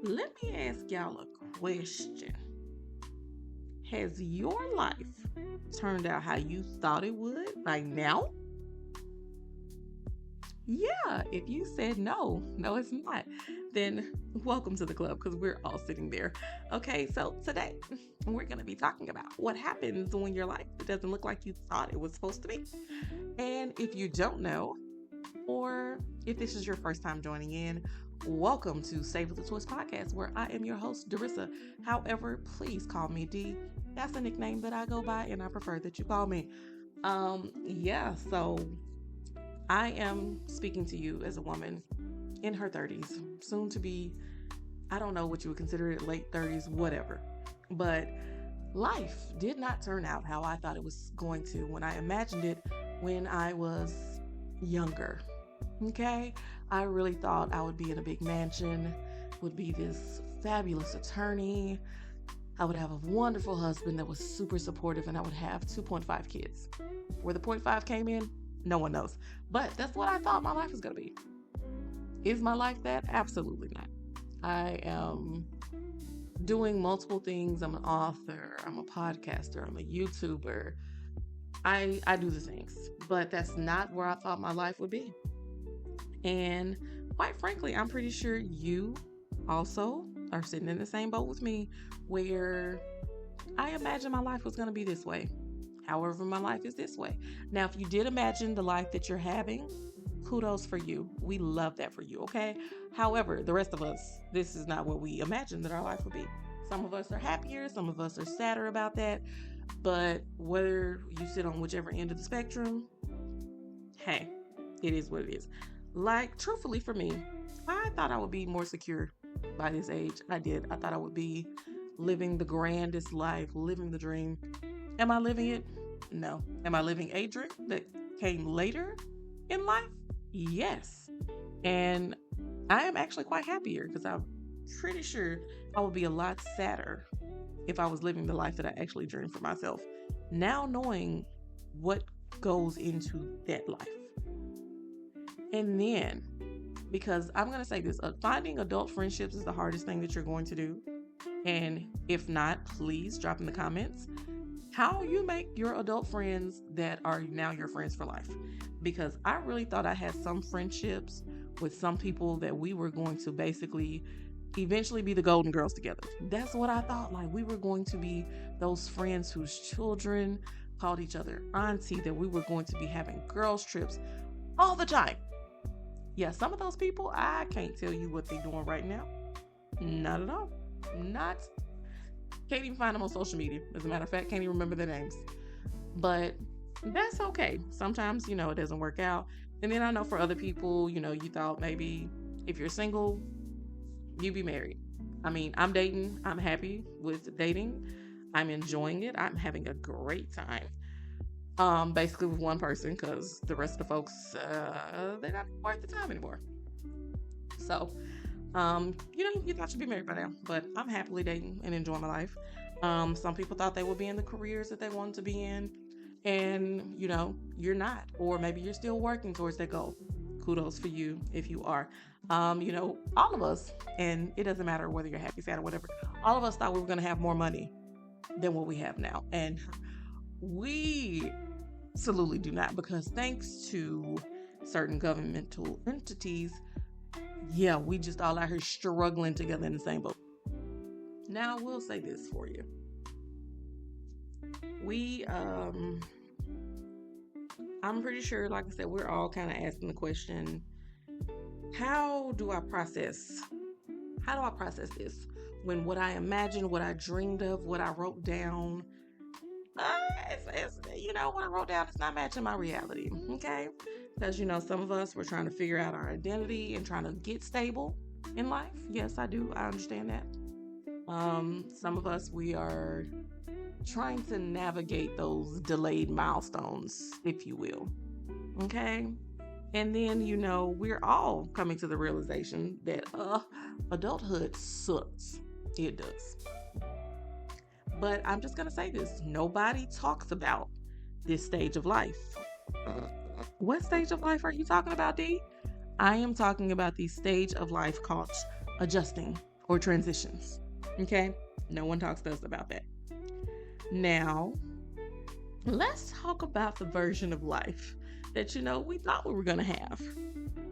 Let me ask y'all a question. Has your life turned out how you thought it would? Like now? Yeah, if you said no, it's not, then welcome to the club because we're all sitting there. Okay, so today we're going to be talking about what happens when your life doesn't look like you thought it was supposed to be. And if you don't know, or if this is your first time joining in, welcome to Save with the Twist podcast, where I am your host, Darissa. However, please call me D. That's a nickname that I go by, and I prefer that you call me. So I am speaking to you as a woman in her 30s, soon to be, I don't know what you would consider it, late 30s, whatever. But life did not turn out how I thought it was going to when I imagined it when I was younger. Okay? I really thought I would be in a big mansion, would be this fabulous attorney. I would have a wonderful husband that was super supportive, and I would have 2.5 kids. Where the point 5 came in, no one knows. But that's what I thought my life was going to be. Is my life that? Absolutely not. I am doing multiple things. I'm an author, I'm a podcaster, I'm a YouTuber. I do the things, but that's not where I thought my life would be. And quite frankly, I'm pretty sure you also are sitting in the same boat with me, where I imagined my life was going to be this way. However, my life is this way. Now, if you did imagine the life that you're having, kudos for you. We love that for you, okay? However, the rest of us, this is not what we imagined that our life would be. Some of us are happier, some of us are sadder about that. But whether you sit on whichever end of the spectrum, hey, it is what it is. Like, truthfully for me, I thought I would be more secure by this age. I did. I thought I would be living the grandest life, living the dream. Am I living it? No. Am I living a dream that came later in life? Yes. And I am actually quite happier because I'm pretty sure I would be a lot sadder if I was living the life that I actually dreamed for myself. Now knowing what goes into that life. And then, because I'm going to say this, finding adult friendships is the hardest thing that you're going to do. And if not, please drop in the comments how you make your adult friends that are now your friends for life. Because I really thought I had some friendships with some people that we were going to basically eventually be the Golden Girls together. That's what I thought. Like, we were going to be those friends whose children called each other auntie, that we were going to be having girls trips all the time. Yeah, some of those people, I can't tell you what they're doing right now. Not at all. Can't even find them on social media. As a matter of fact, can't even remember their names. But that's okay. Sometimes, it doesn't work out. And then I know for other people, you thought maybe if you're single, you'd be married. I mean, I'm dating. I'm happy with dating. I'm enjoying it. I'm having a great time. Basically with one person, because the rest of the folks, they're not worth the time anymore. So, you thought you'd be married by now, but I'm happily dating and enjoying my life. Some people thought they would be in the careers that they wanted to be in, and, you're not, or maybe you're still working towards that goal. Kudos for you if you are. All of us, and it doesn't matter whether you're happy, sad, or whatever, all of us thought we were going to have more money than what we have now. And we absolutely do not, because thanks to certain governmental entities, we just all out here struggling together in the same boat. Now, I will say this for you. I'm pretty sure, like I said, we're all kind of asking the question, how do I process this? When what I imagined, what I dreamed of, what I wrote down, what I wrote down is not matching my reality, okay? Because, some of us, we're trying to figure out our identity and trying to get stable in life. Yes, I do. I understand that. Some of us, we are trying to navigate those delayed milestones, if you will. Okay? And then, we're all coming to the realization that adulthood sucks. It does. But I'm just going to say this. Nobody talks about this stage of life. What stage of life are you talking about, D? I am talking about the stage of life called adjusting or transitions. Okay? No one talks to us about that. Now, let's talk about the version of life that, we thought we were going to have.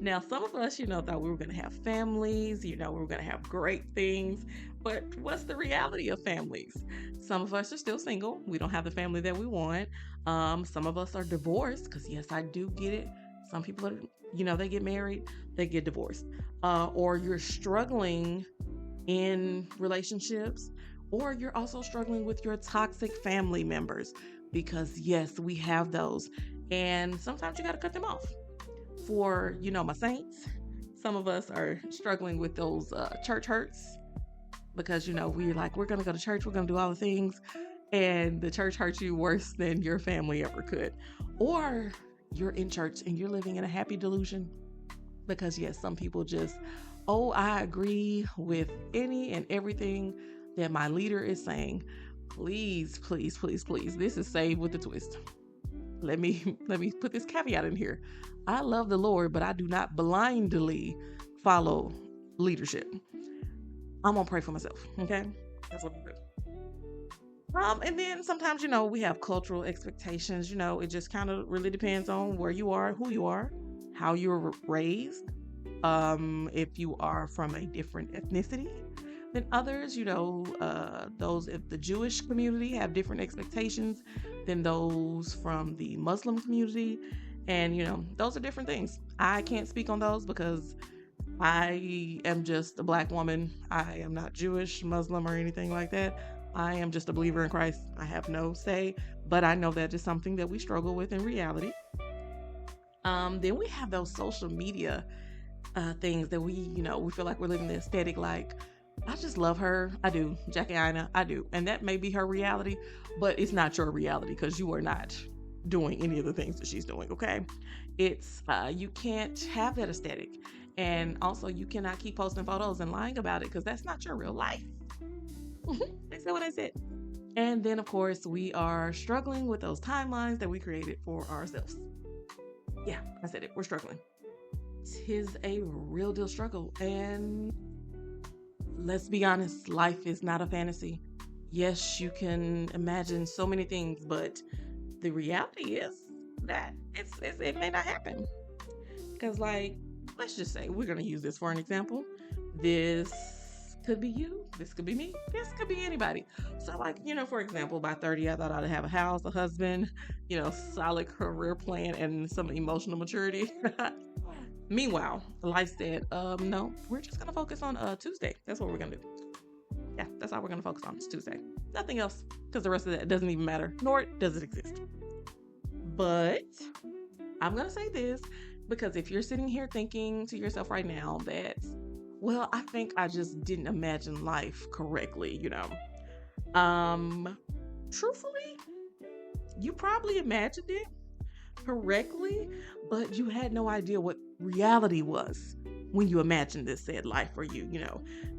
Now, some of us, thought we were going to have families, we were going to have great things. But what's the reality of families? Some of us are still single. We don't have the family that we want. Some of us are divorced because, yes, I do get it. Some people are, they get married, they get divorced. Or you're struggling in relationships, or you're also struggling with your toxic family members because, yes, we have those. And sometimes you got to cut them off. For, my saints, some of us are struggling with those church hurts because, we're like, we're going to go to church, we're going to do all the things, and the church hurts you worse than your family ever could. Or you're in church and you're living in a happy delusion because, yes, some people just, I agree with any and everything that my leader is saying. Please, please, please, please. This is Saved with a Twist. Let me put this caveat in here. I love the Lord, but I do not blindly follow leadership. I'm gonna pray for myself. Okay, that's what I'm doing. And then sometimes, we have cultural expectations. It just kind of really depends on where you are, who you are, how you were raised. If you are from a different ethnicity than others, those if the Jewish community have different expectations than those from the Muslim community. And, those are different things. I can't speak on those because I am just a Black woman. I am not Jewish, Muslim, or anything like that. I am just a believer in Christ. I have no say, but I know that is something that we struggle with in reality. Then we have those social media things that we feel like we're living the aesthetic, like, I just love her. I do. Jackie Aina, I do. And that may be her reality, but it's not your reality because you are not doing any of the things that she's doing, okay? It's, you can't have that aesthetic. And also, you cannot keep posting photos and lying about it because that's not your real life. They said what I said. And then, of course, we are struggling with those timelines that we created for ourselves. Yeah, I said it. We're struggling. Tis a real deal struggle. And let's be honest, life is not a fantasy. Yes, you can imagine so many things, but the reality is that it may not happen. Because, let's just say, we're going to use this for an example. This could be you. This could be me. This could be anybody. So, for example, by 30, I thought I'd have a house, a husband, solid career plan, and some emotional maturity. Meanwhile, life said, no, we're just going to focus on Tuesday. That's what we're going to do. Yeah, that's all we're going to focus on. It's Tuesday. Nothing else, because the rest of that doesn't even matter, nor does it exist. But I'm going to say this, because if you're sitting here thinking to yourself right now that, well, I think I just didn't imagine life correctly, truthfully, you probably imagined it correctly, but you had no idea what reality was when you imagined this said life for you,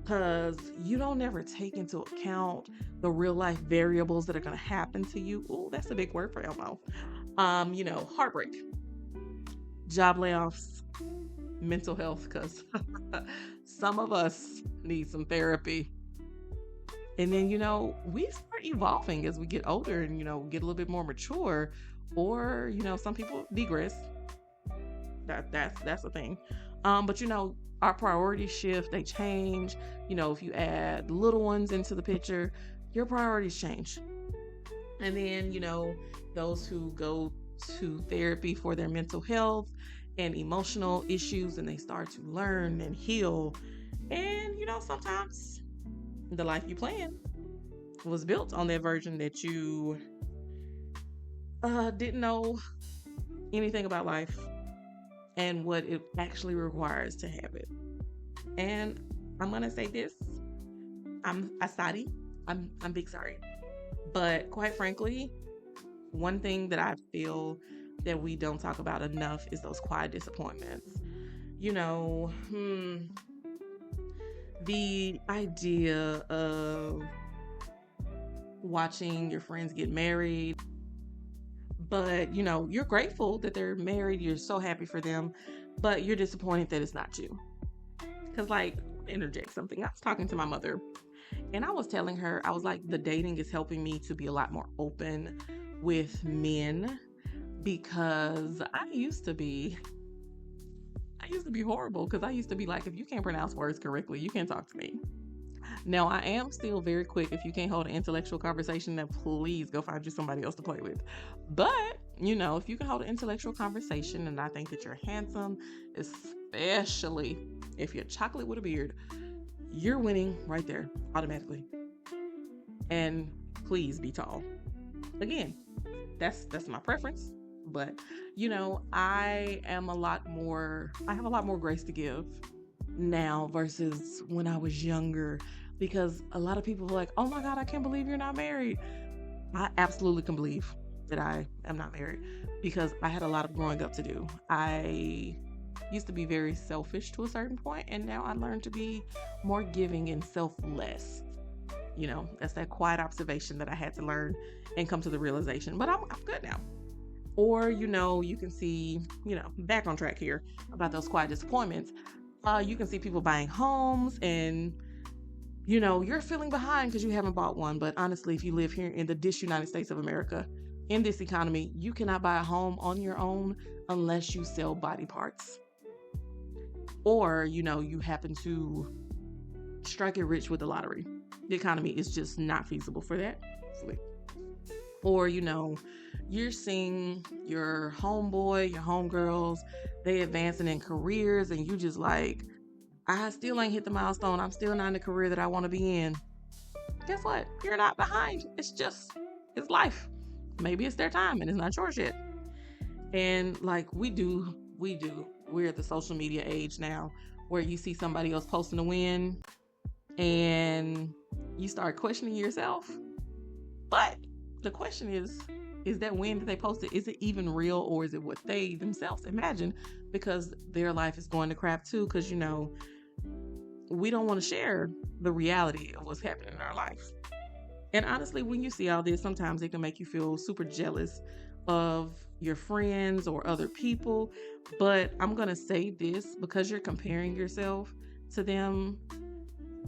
because you don't ever take into account the real life variables that are going to happen to you. Ooh, that's a big word for Elmo. Heartbreak, job layoffs, mental health, because some of us need some therapy. And then, we start evolving as we get older and, get a little bit more mature, or, some people digress. That's a thing. But, our priorities shift, they change. If you add little ones into the picture, your priorities change. And then, those who go to therapy for their mental health and emotional issues, and they start to learn and heal. And, sometimes the life you plan was built on that version that you didn't know anything about life and what it actually requires to have it. And I'm going to say this. I'm big sorry. But quite frankly, one thing that I feel that we don't talk about enough is those quiet disappointments. The idea of watching your friends get married, but you're grateful that they're married, you're so happy for them, but you're disappointed that it's not you. Because interject something. I was talking to my mother and I was telling her, I was like, the dating is helping me to be a lot more open with men because I used to be horrible because I used to be like, if you can't pronounce words correctly, you can't talk to me. Now, I am still very quick. If you can't hold an intellectual conversation, then please go find you somebody else to play with. But, if you can hold an intellectual conversation and I think that you're handsome, especially if you're chocolate with a beard, you're winning right there automatically. And please be tall. Again, that's my preference. But, I have a lot more grace to give now versus when I was younger, because a lot of people are like, oh my God, I can't believe you're not married. I absolutely can believe that I am not married because I had a lot of growing up to do. I used to be very selfish to a certain point, and now I learned to be more giving and selfless. That's that quiet observation that I had to learn and come to the realization, but I'm good now. Or, you can see, back on track here about those quiet disappointments. You can see people buying homes and, you're feeling behind because you haven't bought one. But honestly, if you live here in this United States of America, in this economy, you cannot buy a home on your own unless you sell body parts. Or, you happen to strike it rich with the lottery. The economy is just not feasible for that. Or, you're seeing your homeboy, your homegirls, they advancing in careers and you just like, I still ain't hit the milestone. I'm still not in the career that I want to be in. Guess what? You're not behind. It's life. Maybe it's their time and it's not yours yet. And like we're at the social media age now where you see somebody else posting a win and you start questioning yourself. But the question is that win that they posted, is it even real or is it what they themselves imagine? Because their life is going to crap too, because, we don't want to share the reality of what's happening in our lives. And honestly, when you see all this, sometimes it can make you feel super jealous of your friends or other people. But I'm going to say this, because you're comparing yourself to them,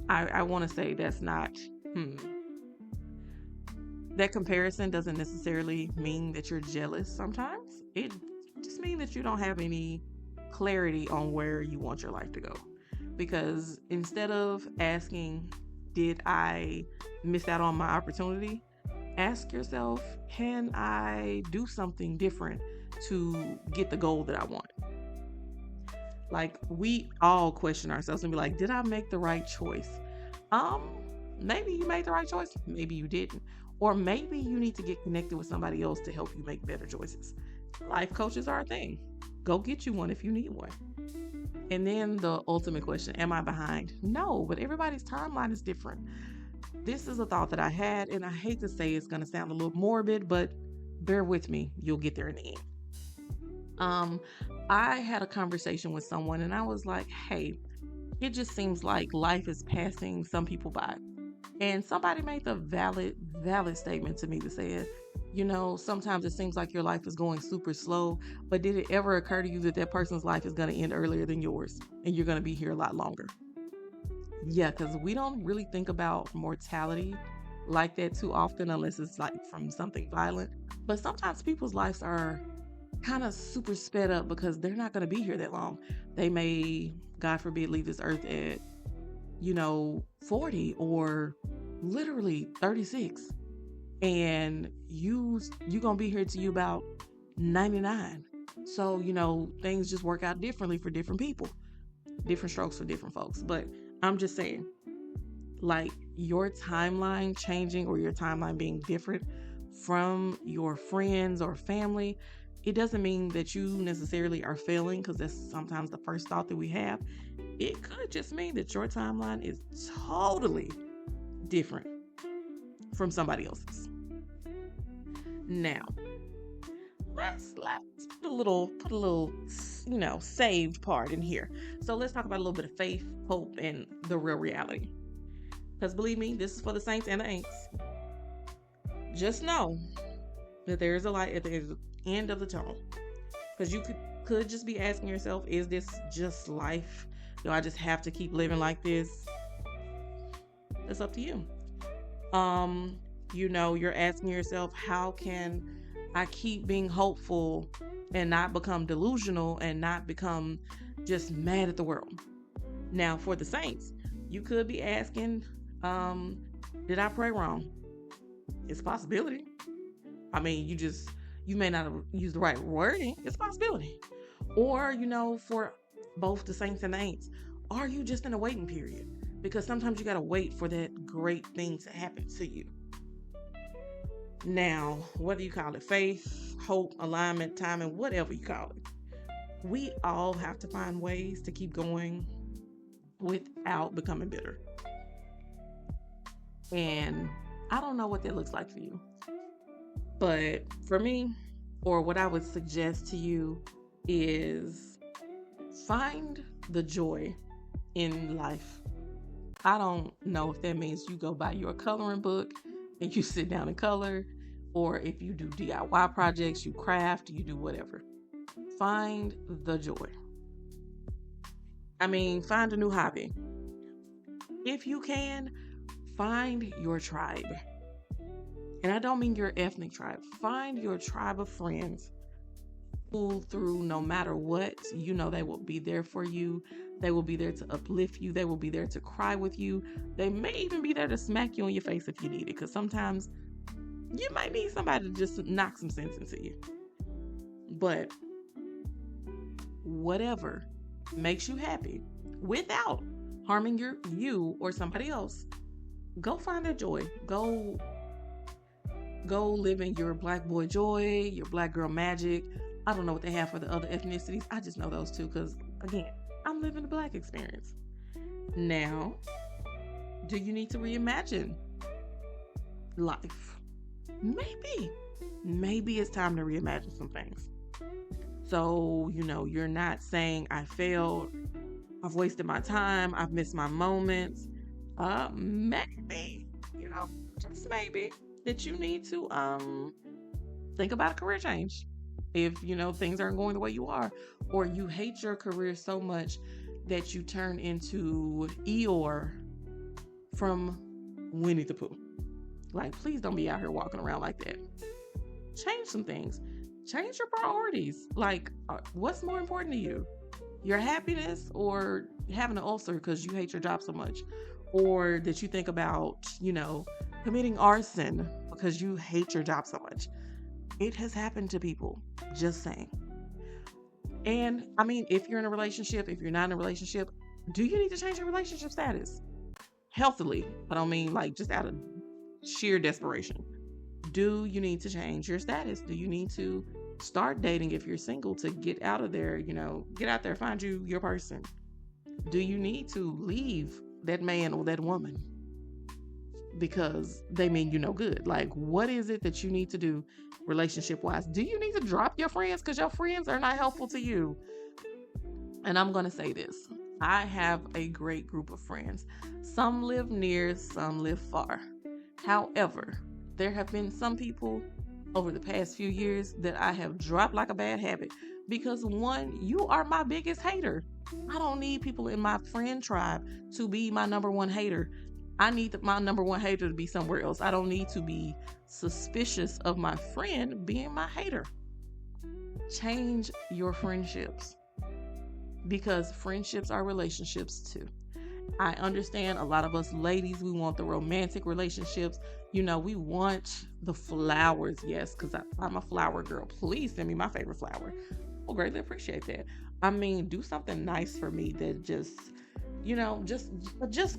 I want to say that's not... That comparison doesn't necessarily mean that you're jealous sometimes. It just means that you don't have any clarity on where you want your life to go. Because instead of asking, did I miss out on my opportunity? Ask yourself, can I do something different to get the goal that I want? Like, we all question ourselves and be like, did I make the right choice? Maybe you made the right choice. Maybe you didn't. Or maybe you need to get connected with somebody else to help you make better choices. Life coaches are a thing. Go get you one if you need one. And then the ultimate question, am I behind? No, but everybody's timeline is different. This is a thought that I had, and I hate to say it's going to sound a little morbid, but bear with me. You'll get there in the end. I had a conversation with someone, and I was like, hey, it just seems like life is passing some people by. And somebody made the valid statement to me that said, sometimes it seems like your life is going super slow, but did it ever occur to you that that person's life is going to end earlier than yours and you're going to be here a lot longer? Yeah, because we don't really think about mortality like that too often unless it's like from something violent. But sometimes people's lives are kind of super sped up because they're not going to be here that long. They may, God forbid, leave this earth at 40 or literally 36, and you gonna be here till you about 99. So things just work out differently for different people, different strokes for different folks. But I'm just saying, like, your timeline changing or your timeline being different from your friends or family, it doesn't mean that you necessarily are failing, because that's sometimes the first thought that we have. It could just mean that your timeline is totally different from somebody else's. Now, let's put a little saved part in here. So let's talk about a little bit of faith, hope, and the real reality. Because believe me, this is for the saints and the ain'ts. Just know that there is a light at the end of the tunnel. Because you could just be asking yourself, is this just life Do I just have to keep living like this? That's up to you. Um, you're asking yourself, how can I keep being hopeful and not become delusional and not become just mad at the world? Now, for the saints, you could be asking, um, did I pray wrong? It's a possibility. I mean, you may not have used the right wording. It's a possibility. Or, for both the saints and the ain'ts, are you just in a waiting period? Because sometimes you got to wait for that great thing to happen to you. Now, whether you call it faith, hope, alignment, timing, whatever you call it, we all have to find ways to keep going without becoming bitter. And I don't know what that looks like for you. But for me, or what I would suggest to you, is find the joy in life. I don't know if that means you go buy your coloring book and you sit down and color, or if you do DIY projects, you craft, you do whatever. Find the joy. I mean, find a new hobby. If you can, find your tribe. And I don't mean your ethnic tribe. Find your tribe of friends who, through no matter what, they will be there for you. They will be there to uplift you. They will be there to cry with you. They may even be there to smack you on your face if you need it, because sometimes you might need somebody to just knock some sense into you. But whatever makes you happy without harming you or somebody else, go find that joy. Go live in your black boy joy, your black girl magic. I don't know what they have for the other ethnicities. I just know those two because, again, I'm living the black experience. Now, do you need to reimagine life? Maybe it's time to reimagine some things. So, you're not saying I failed, I've wasted my time, I've missed my moments. Maybe, just maybe, that you need to think about a career change. If things aren't going the way you are, or you hate your career so much that you turn into Eeyore from Winnie the Pooh. Like, please don't be out here walking around like that. Change some things. Change your priorities. Like, what's more important to you? Your happiness, or having an ulcer because you hate your job so much? Or that you think about, committing arson because you hate your job so much? It has happened to people. Just saying. And I mean, if you're in a relationship, if you're not in a relationship, do you need to change your relationship status? Healthily. I don't mean like just out of sheer desperation. Do you need to change your status? Do you need to start dating if you're single to get out of there, get out there, find your person? Do you need to leave that man or that woman because they mean you no good? Like, what is it that you need to do relationship wise? Do you need to drop your friends because your friends are not helpful to you? And I'm going to say this. I have a great group of friends. Some live near, some live far. However, there have been some people over the past few years that I have dropped like a bad habit because, one, you are my biggest hater. I don't need people in my friend tribe to be my number one hater. I need my number one hater to be somewhere else. I don't need to be suspicious of my friend being my hater. Change your friendships, because friendships are relationships too. I understand a lot of us ladies, we want the romantic relationships. We want the flowers. Yes, because I'm a flower girl. Please send me my favorite flower. I'll greatly appreciate that. I mean, do something nice for me that just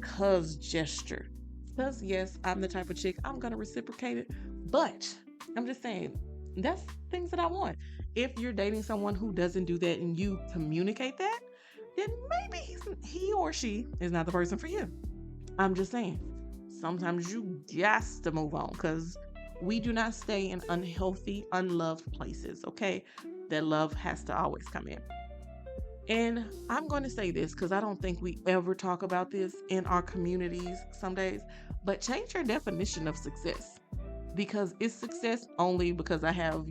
cause gesture. Because yes, I'm the type of chick, I'm going to reciprocate it. But I'm just saying, that's things that I want. If you're dating someone who doesn't do that and you communicate that, then maybe he or she is not the person for you. I'm just saying, sometimes you got to move on, because we do not stay in unhealthy, unloved places, okay? That love has to always come in. And I'm going to say this because I don't think we ever talk about this in our communities some days, but change your definition of success. Because is success only because I have,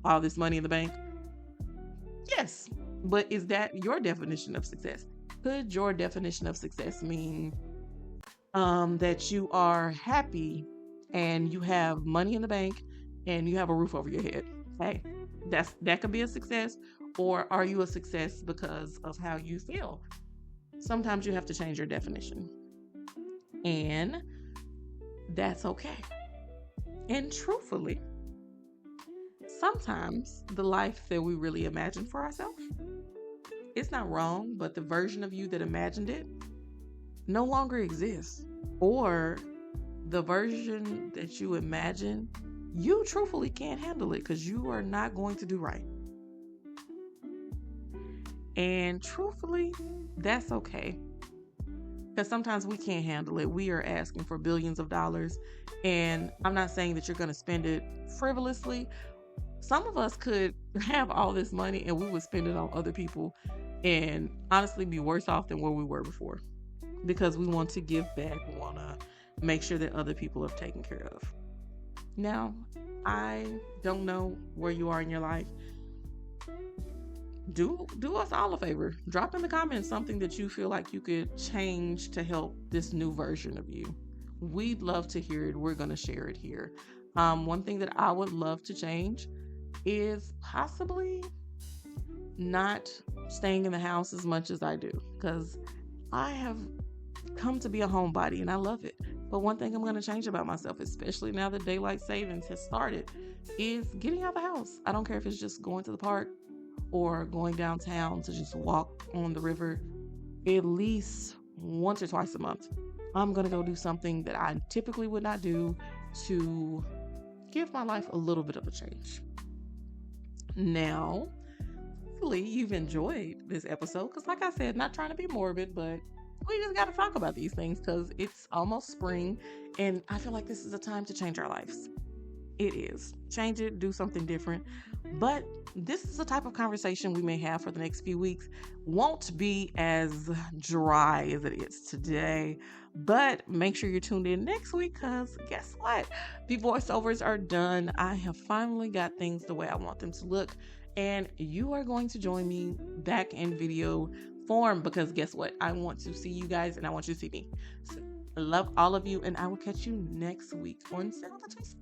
all this money in the bank? Yes. But is that your definition of success? Could your definition of success mean that you are happy and you have money in the bank and you have a roof over your head? Hey, that could be a success. Or are you a success because of how you feel? Sometimes you have to change your definition, and that's okay. And truthfully, sometimes the life that we really imagine for ourselves, it's not wrong, but the version of you that imagined it no longer exists. Or the version that you imagine, you truthfully can't handle it because you are not going to do right. And truthfully, that's okay. Because sometimes we can't handle it. We are asking for billions of dollars. And I'm not saying that you're going to spend it frivolously. Some of us could have all this money and we would spend it on other people and honestly be worse off than where we were before. Because we want to give back. We want to make sure that other people are taken care of. Now, I don't know where you are in your life. Do us all a favor. Drop in the comments something that you feel like you could change to help this new version of you. We'd love to hear it. We're going to share it here. One thing that I would love to change is possibly not staying in the house as much as I do, because I have come to be a homebody and I love it. But one thing I'm going to change about myself, especially now that daylight savings has started, is getting out of the house. I don't care if it's just going to the park or going downtown to just walk on the river at least once or twice a month. I'm going to go do something that I typically would not do to give my life a little bit of a change. Now, hopefully you've enjoyed this episode because, like I said, not trying to be morbid, but we just got to talk about these things because it's almost spring and I feel like this is a time to change our lives. It is. Change it, do something different. But this is the type of conversation we may have for the next few weeks. Won't be as dry as it is today. But make sure you're tuned in next week because guess what? The voiceovers are done. I have finally got things the way I want them to look. And you are going to join me back in video form because guess what? I want to see you guys and I want you to see me. So I love all of you and I will catch you next week on Sell the Twist.